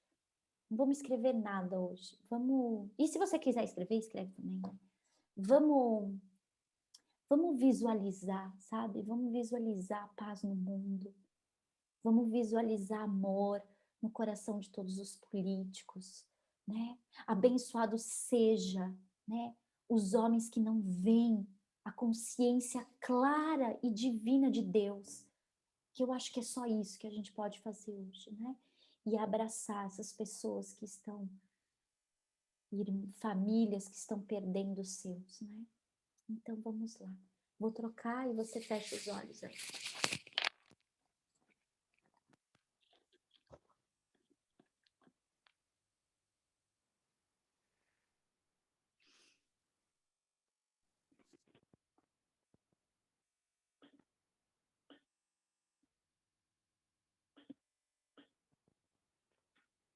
Não vamos escrever nada hoje. E se você quiser escrever, escreve também, né? Vamos visualizar, sabe? Vamos visualizar a paz no mundo. Vamos visualizar amor no coração de todos os políticos, né? Abençoado seja, né? Os homens que não veem a consciência clara e divina de Deus, que eu acho que é só isso que a gente pode fazer hoje, né? E abraçar essas pessoas que estão, famílias que estão perdendo os seus, né? Então vamos lá. Vou trocar e você fecha os olhos aí.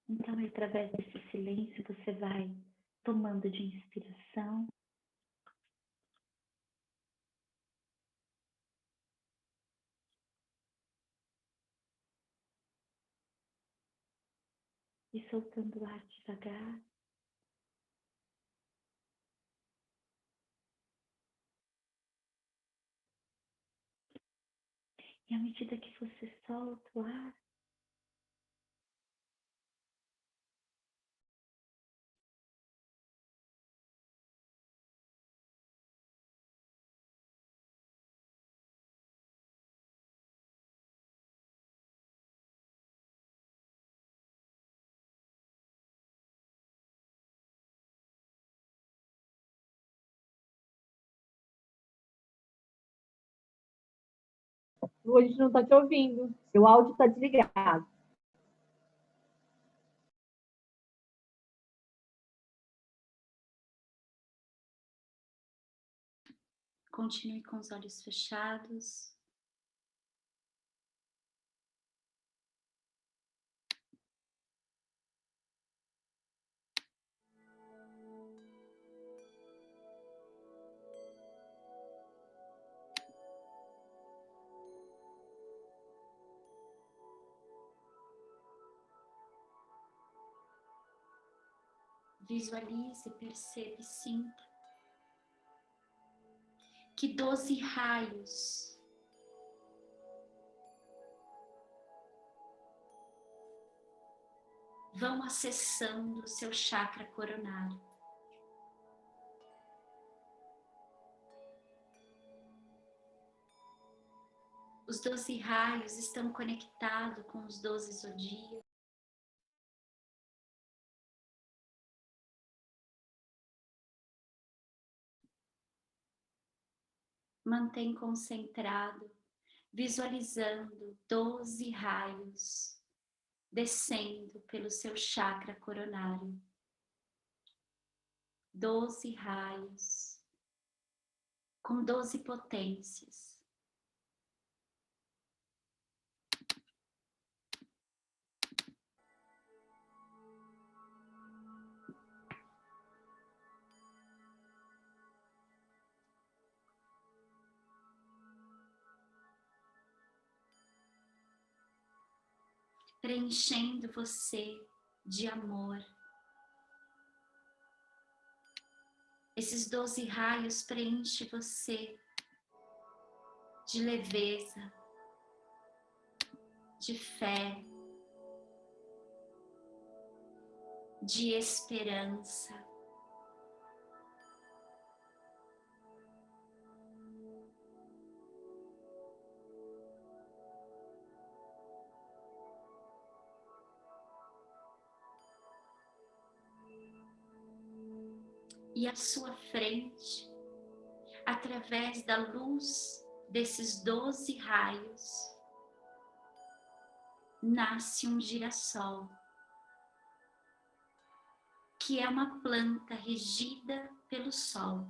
Então, através desse silêncio, você vai tomando de inspiração. E soltando o ar devagar. E à medida que você solta o ar, A gente não está te ouvindo. Seu áudio está desligado. Continue com os olhos fechados. Visualize, perceba e sinta que 12 raios vão acessando o seu chakra coronário. Os 12 raios estão conectados com os 12 zodíacos. Mantém concentrado, visualizando 12 raios descendo pelo seu chakra coronário. 12 raios com 12 potências. Preenchendo você de amor. Esses 12 raios preenchem você de leveza, de fé, de esperança. E à sua frente, através da luz desses 12 raios, nasce um girassol, que é uma planta regida pelo sol.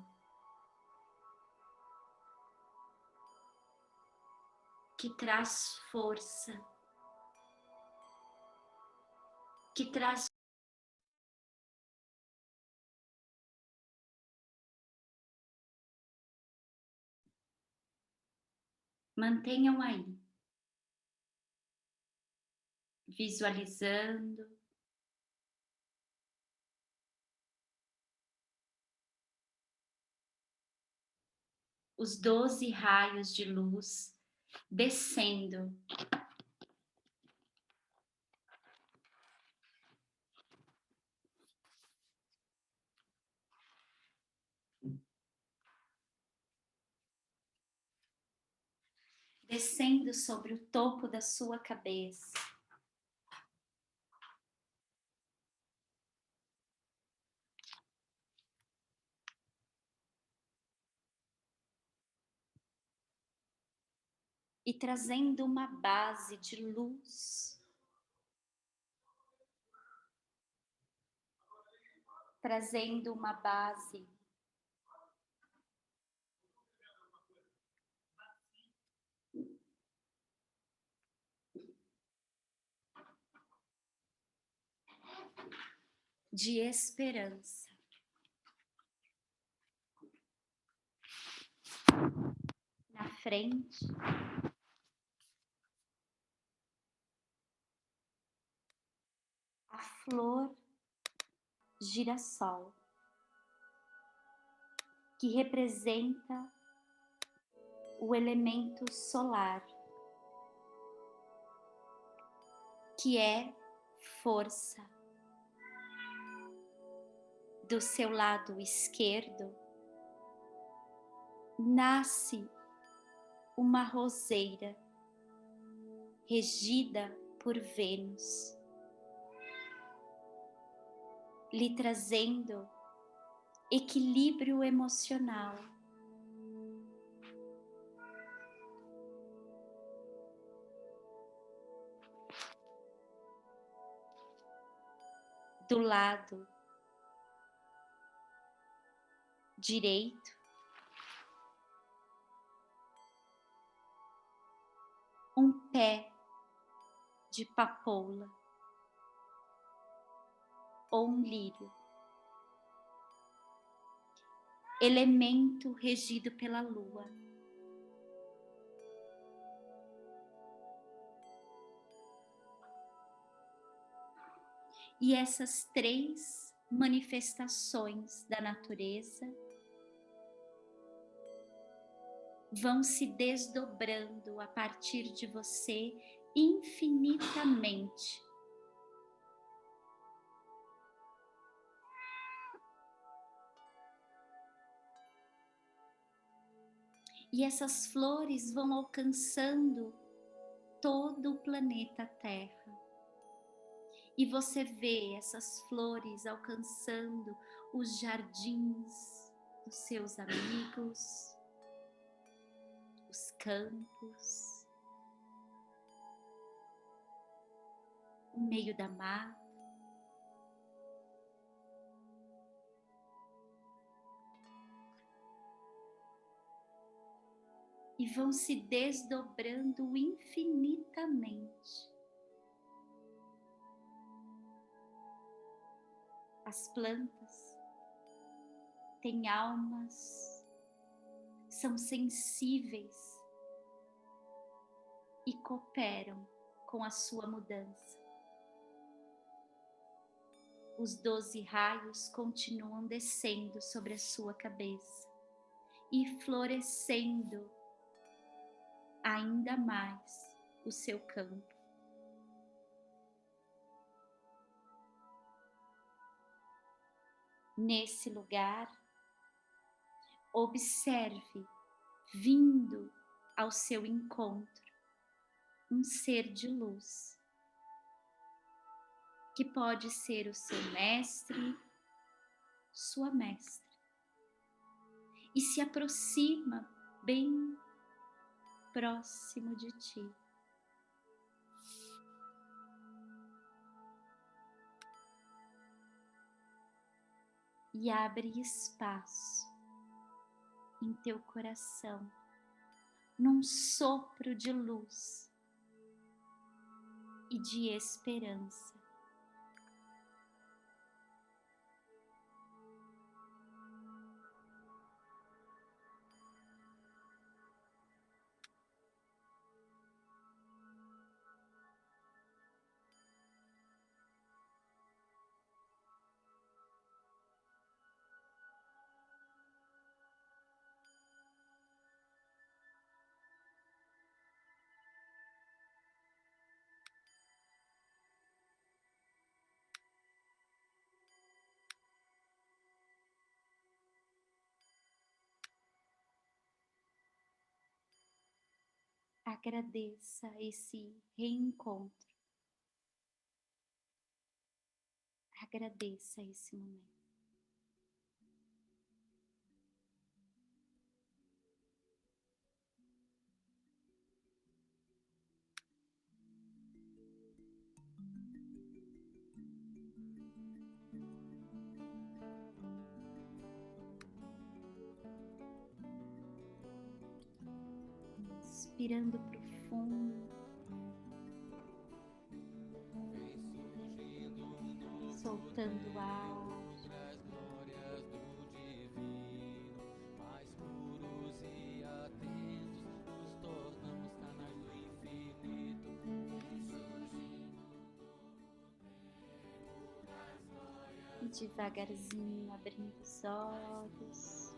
Que traz força, que traz mantenham aí, visualizando, os 12 raios de luz descendo sobre o topo da sua cabeça. E trazendo uma base de luz, trazendo uma base de esperança. Na frente, a flor girassol, que representa o elemento solar, que é força. Do seu lado esquerdo, nasce uma roseira regida por Vênus, lhe trazendo equilíbrio emocional. do lado direito, um pé de papoula ou um lírio, elemento regido pela lua. E essas 3 manifestações da natureza vão se desdobrando a partir de você infinitamente. E essas flores vão alcançando todo o planeta Terra. E você vê essas flores alcançando os jardins dos seus amigos, os campos, o meio da mata. E vão se desdobrando infinitamente. As plantas têm almas, são sensíveis e cooperam com a sua mudança. Os 12 raios continuam descendo sobre a sua cabeça e florescendo ainda mais o seu campo. Nesse lugar, observe vindo ao seu encontro um ser de luz, que pode ser o seu mestre, sua mestra, e se aproxima bem próximo de ti. E abre espaço em teu coração, num sopro de luz e de esperança. Agradeça esse reencontro. Agradeça esse momento. Inspirando profundo, soltando o ar. E devagarzinho abrindo os olhos.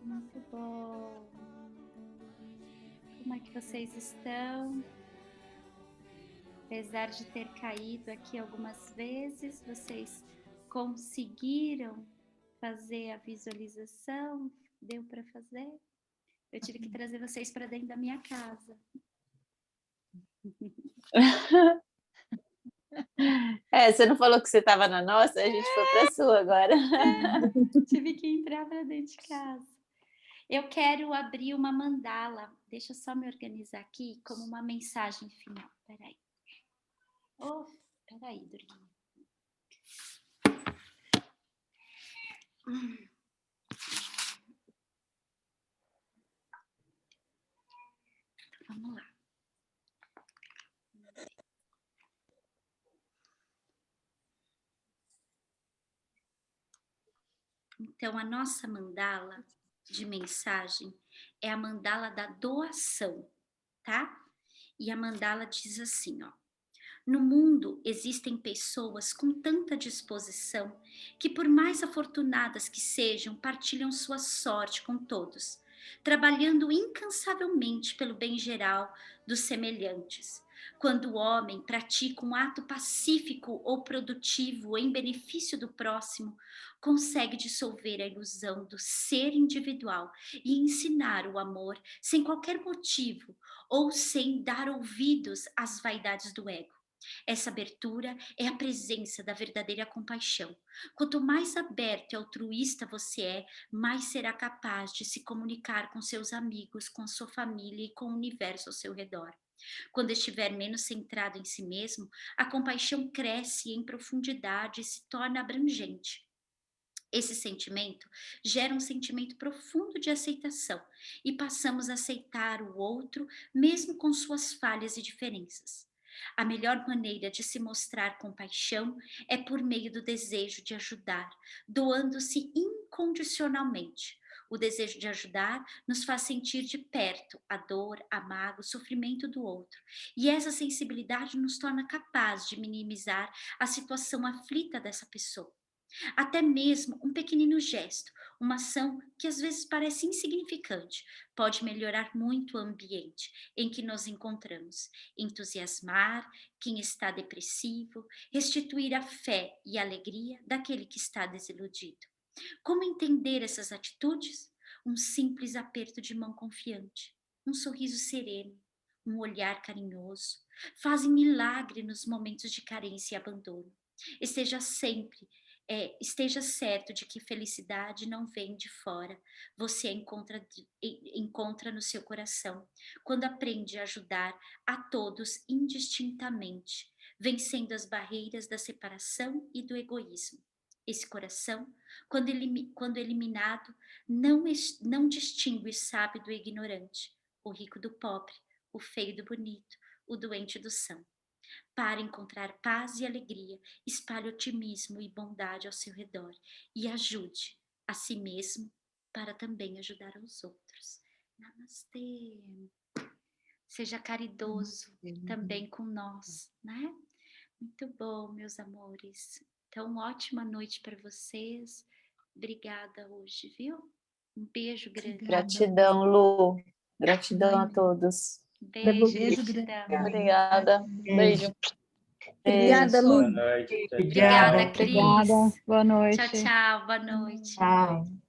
Muito bom. Como é que vocês estão? Apesar de ter caído aqui algumas vezes, vocês conseguiram fazer a visualização? Deu para fazer? Eu tive que trazer vocês para dentro da minha casa. Você não falou que você estava na nossa, a gente foi para a sua agora. Tive que entrar para dentro de casa. Eu quero abrir uma mandala. Deixa eu só me organizar aqui como uma mensagem final. Peraí. Peraí, Durguinha. Vamos lá. Então, a nossa mandala de mensagem é a mandala da doação, tá? E a mandala diz assim, ó. No mundo existem pessoas com tanta disposição que, por mais afortunadas que sejam, partilham sua sorte com todos, trabalhando incansavelmente pelo bem geral dos semelhantes. Quando o homem pratica um ato pacífico ou produtivo em benefício do próximo, consegue dissolver a ilusão do ser individual e ensinar o amor sem qualquer motivo ou sem dar ouvidos às vaidades do ego. Essa abertura é a presença da verdadeira compaixão. Quanto mais aberto e altruísta você é, mais será capaz de se comunicar com seus amigos, com sua família e com o universo ao seu redor. Quando estiver menos centrado em si mesmo, a compaixão cresce em profundidade e se torna abrangente. Esse sentimento gera um sentimento profundo de aceitação e passamos a aceitar o outro, mesmo com suas falhas e diferenças. A melhor maneira de se mostrar compaixão é por meio do desejo de ajudar, doando-se incondicionalmente. O desejo de ajudar nos faz sentir de perto a dor, a mágoa, o sofrimento do outro. E essa sensibilidade nos torna capaz de minimizar a situação aflita dessa pessoa. Até mesmo um pequenino gesto, uma ação que às vezes parece insignificante, pode melhorar muito o ambiente em que nos encontramos, entusiasmar quem está depressivo, restituir a fé e a alegria daquele que está desiludido. Como entender essas atitudes? Um simples aperto de mão confiante, um sorriso sereno, um olhar carinhoso, fazem milagre nos momentos de carência e abandono. Esteja certo de que felicidade não vem de fora, você a encontra no seu coração, quando aprende a ajudar a todos indistintamente, vencendo as barreiras da separação e do egoísmo. Esse coração, quando eliminado, não distingue o sábio do ignorante, o rico do pobre, o feio do bonito, o doente do são. Para encontrar paz e alegria, espalhe otimismo e bondade ao seu redor e ajude a si mesmo para também ajudar aos outros. Namastê. Seja caridoso também com nós, né? Muito bom, meus amores. Então, ótima noite para vocês. Obrigada hoje, viu? Um beijo grande. Gratidão, Lu. Gratidão a todos. Beijo, gratidão. Obrigada. Beijo. Obrigada, Lu. Obrigada, Cris. Boa noite. Tchau, tchau. Boa noite. Tchau.